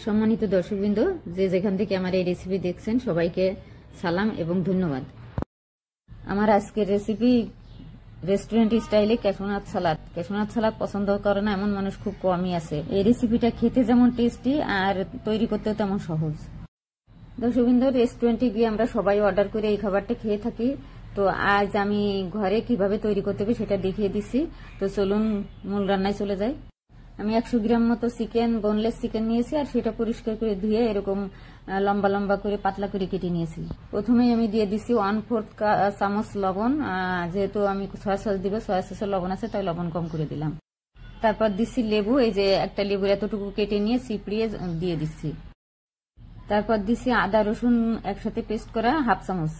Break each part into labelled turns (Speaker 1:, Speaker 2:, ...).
Speaker 1: সম্মানিত দর্শকবৃন্দ, যে যেখান থেকে আমার এই রেসিপি দেখছেন সবাইকে সালাম এবং ধন্যবাদ। আমার আজকের রেসিপি রেস্টুরেন্ট স্টাইলে ক্যাশনাট সালাদ। ক্যাশনাট সালাদ পছন্দ করে না এমন মানুষ খুব কমই আছে। এই রেসিপিটা খেতে যেমন টেস্টি আর তৈরি করতেও তেমন সহজ। দর্শকবৃন্দ, রেস্টুরেন্টে গিয়ে আমরা সবাই অর্ডার করে এই খাবারটা খেয়ে থাকি। তো আজ আমি ঘরে কিভাবে তৈরি করতে হবে সেটা দেখিয়ে দিচ্ছি। তো চলুন মূল রান্নায় চলে যাই। আমি 100 গ্রাম মতো চিকেন, বোনলেস চিকেন নিয়েছি আর সেটা পরিষ্কার করে ধুয়ে এরকম লম্বা লম্বা করে পাতলা করে কেটে নিয়েছি। প্রথমেই আমি দিয়ে দিচ্ছি 1/4 চামচ লবণ। যেহেতু আমি সয়া সস দিব, সয়া সসের লবণ আছে তাই লবণ কম করে দিলাম। তারপর দিচ্ছি লেবু, এই যে একটা লেবুর এতটুকু কেটে নিয়ে চিপড়িয়ে দিয়ে দিচ্ছি। তারপর দিচ্ছি আদা রসুন একসাথে পেস্ট করা 1/2 চামচ।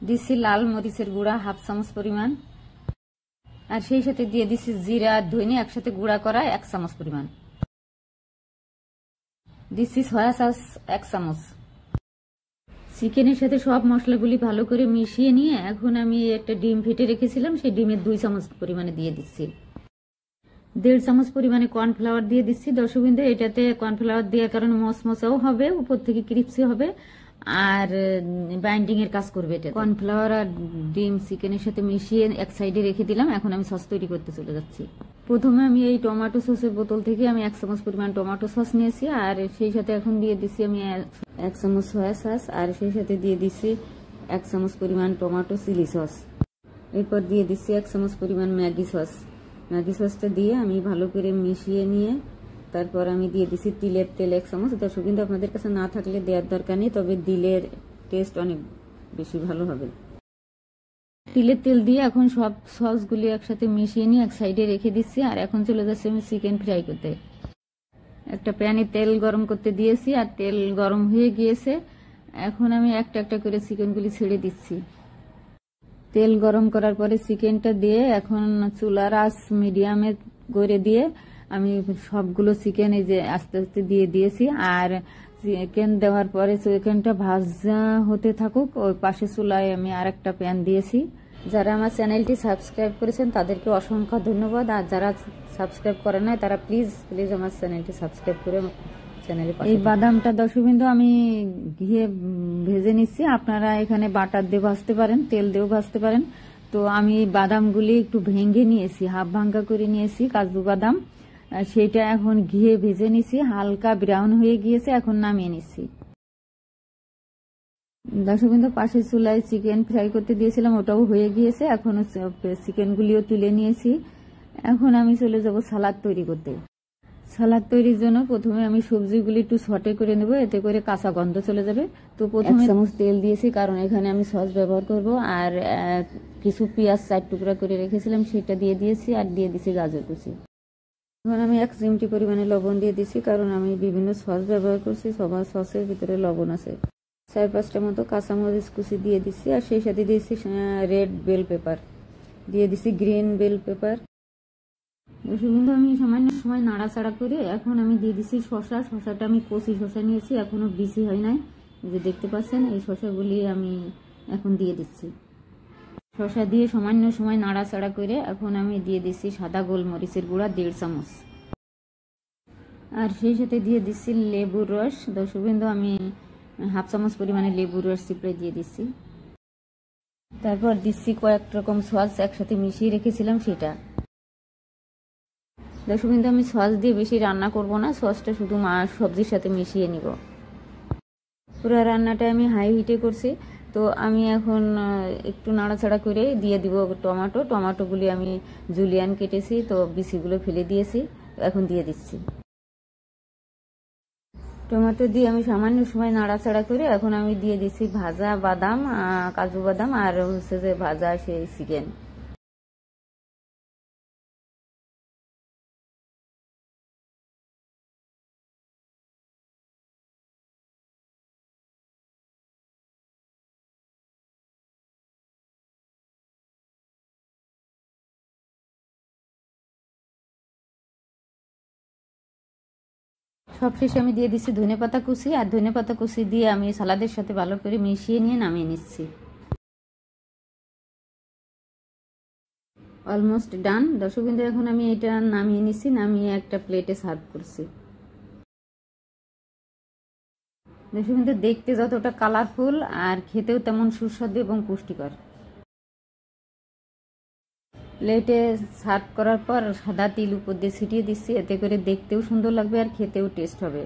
Speaker 1: দিচ্ছি লাল মরিচের গুঁড়া 1/2 চামচ পরিমাণ। আর সেই সাথে দিয়ে দিচ্ছি জিরা আর ধনে একসাথে গুঁড়া করা 1 চামচ পরিমাণ। দিচ্ছি সয়া সস 1 চামচ। চিকেনের সাথে সব মশলাগুলি ভালো করে মিশিয়ে নিয়ে এখন আমি একটা ডিম ফেটে রেখেছিলাম, সেই ডিমের 2 চামচ পরিমাণে দিয়ে দিচ্ছি। 1.5 চামচ পরিমাণে কর্নফ্লাওয়ার দিয়ে দিচ্ছি। দর্শকবৃন্দ, এটাতে কর্নফ্লাওয়ার দেওয়ার কারণে মশমশাও হবে, উপর থেকে ক্রিপসি হবে আর বাইন্ডিং এর কাজ করবে এটা। কর্নফ্লাওয়ার আর ডিম চিকেনের সাথে মিশিয়ে এক সাইডে রেখে দিলাম। এখন আমি সস তৈরি করতে চলে যাচ্ছি। প্রথমে আমি এই টমেটো সসের বোতল থেকে আমি 1 চামচ পরিমাণ টমেটো সস নিয়েছি আর সেই সাথে এখন দিয়ে দিচ্ছি আমি 1 চামচ সয়া সস আর সেই সাথে দিয়ে দিচ্ছি 1 চামচ পরিমাণ টমেটো চিলি সস। এরপর দিয়ে দিচ্ছি 1 চামচ পরিমাণ ম্যাগি সস। ম্যাগি সসটা দিয়ে আমি ভালো করে মিশিয়ে নিয়ে তারপর আমি দিয়ে দিচ্ছি তিলের তেল 1 চামচ। দর্শক, কিন্তু আপনাদের কাছে না থাকলে দেওয়ার দরকার নেই, তবে দিলের টেস্ট অনেক বেশি ভালো হবে। তিলের তেল দিয়ে এখন সব সসগুলি একসাথে মিশিয়ে নিয়ে এক সাইডে রেখে দিচ্ছি। আর এখন চলে যাচ্ছি আমি চিকেন ফ্রাই করতে। একটা প্যানে তেল গরম করতে দিয়েছি আর তেল গরম হয়ে গিয়েছে। এখন আমি একটা একটা করে চিকেনগুলি ছেড়ে দিচ্ছি। তেল গরম করার পরে চিকেনটা দিয়ে এখন চুলার আঁচ মিডিয়ামে করে দিয়ে আমি সবগুলো চিকেন এই যে আস্তে আস্তে দিয়ে দিয়েছি। আর চিকেন দেওয়ার পরে চিকেনটা ভাজা হতে থাকুক। ওই পাশে চুলায় আমি আর একটা প্যান দিয়েছি। যারা আমার চ্যানেলটি সাবস্ক্রাইব করেছেন তাদেরকে অসংখ্য ধন্যবাদ। আর যারা সাবস্ক্রাইব করে নাই তারা প্লিজ আমার চ্যানেলটি সাবস্ক্রাইব করে চ্যানেলে। এই বাদামটা দর্শকবৃন্দ আমি ঘিয়ে ভেজে নিচ্ছি। আপনারা এখানে বাটার দিয়ে ভাজতে পারেন, তেল দিয়েও ভাজতে পারেন। তো আমি বাদামগুলি একটু ভেঙে নিয়েছি, হাফ ভাঙ্গা করে নিয়েছি কাজু বাদাম। সেটা এখন ঘিয়ে ভেজে নিছি, হালকা ব্রাউন হয়ে গিয়েছে, এখন নামিয়ে নিচ্ছি। দর্শকবৃন্দ, পাশের চুলায় চিকেন ফ্রাই করতে দিয়েছিলাম, ওটাও হয়ে গিয়েছে। এখন চিকেনগুলিও তুলে নিয়েছি। এখন আমি চলে যাব সালাদ তৈরি করতে। সালাদ তৈরির জন্য প্রথমে আমি সবজিগুলি একটু সটে করে নেব, এতে করে কাঁচা গন্ধ চলে যাবে। তো প্রথমে 1 চামচ তেল দিয়েছি, কারণ এখানে আমি সস ব্যবহার করব। আর কিছু পেঁয়াজ 4 টুকরা করে রেখেছিলাম সেটা দিয়ে দিয়েছি আর দিয়ে দিয়েছি গাজর কুচি। এখন আমি 1 চিমটি পরিমাণে লবণ দিয়ে দিচ্ছি, কারণ আমি বিভিন্ন সস ব্যবহার করছি, সবার সসের ভিতরে লবণ আছে। 4-5টা মতো কাঁচামরিচ কুচি দিয়ে দিচ্ছি আর সেই সাথে দিয়েছি রেড বেল পেপার, দিয়ে দিচ্ছি গ্রিন বেল পেপার। আমি সামান্য সময় নাড়াচাড়া করে এখন আমি দিয়ে দিচ্ছি শসা। শসাটা আমি কচি শসা নিয়েছি, এখনো বিচি হয় নাই, যে দেখতে পাচ্ছেন। এই শসাগুলি আমি এখন দিয়ে দিচ্ছি। শসা দিয়ে সামান্য সময় নাড়াচাড়া করে এখন আমি দিয়ে দিচ্ছি সাদা গোলমরিচের গুঁড়া 1.5 চামচ আর সেই সাথে দিয়ে দিচ্ছি লেবুর রস। দর্শকবৃন্দ, আমি 1/2 চামচ পরিমাণে লেবুর রস চিপড়ে দিয়ে দিচ্ছি। তারপর দিচ্ছি কয়েক রকম সস একসাথে মিশিয়ে রেখেছিলাম সেটা। দর্শকবৃন্দ, আমি সস দিয়ে বেশি রান্না করব না, সসটা শুধু সবজির সাথে মিশিয়ে নিব। পুরো রান্নাটা আমি হাই হিটে করছি। তো আমি এখন একটু নাড়াচাড়া করে দিয়ে দিব টমেটোগুলি আমি জুলিয়ান কেটেছি, তো বিচিগুলো ফেলে দিয়েছি, এখন দিয়ে দিচ্ছি। টমেটো দিয়ে আমি সামান্য সময় নাড়াচাড়া করে এখন আমি দিয়ে দিচ্ছি ভাজা বাদাম, কাজু বাদাম আর হচ্ছে যে ভাজা সেই চিকেন। সবশেষে আমি দিয়ে দিচ্ছি ধনেপাতা কুচি আর ধনেপাতা কুচি দিয়ে আমি সালাদের সাথে ভালো করে মিশিয়ে নিয়ে নামিয়ে নিচ্ছি। Almost done. দর্শকবৃন্দ, এখন আমি এটা নামিয়ে নিচ্ছি, নামিয়ে একটা প্লেটে সার্ভ করছি। দর্শক বিন্দু, দেখতে যতটা কালারফুল আর খেতেও তেমন সুস্বাদু এবং পুষ্টিকর। প্লেটে সার্ভ করার পর সাদা তিল উপর দিয়ে ছিটিয়ে দিচ্ছি, এতে করে দেখতেও সুন্দর লাগবে আর খেতেও টেস্ট হবে।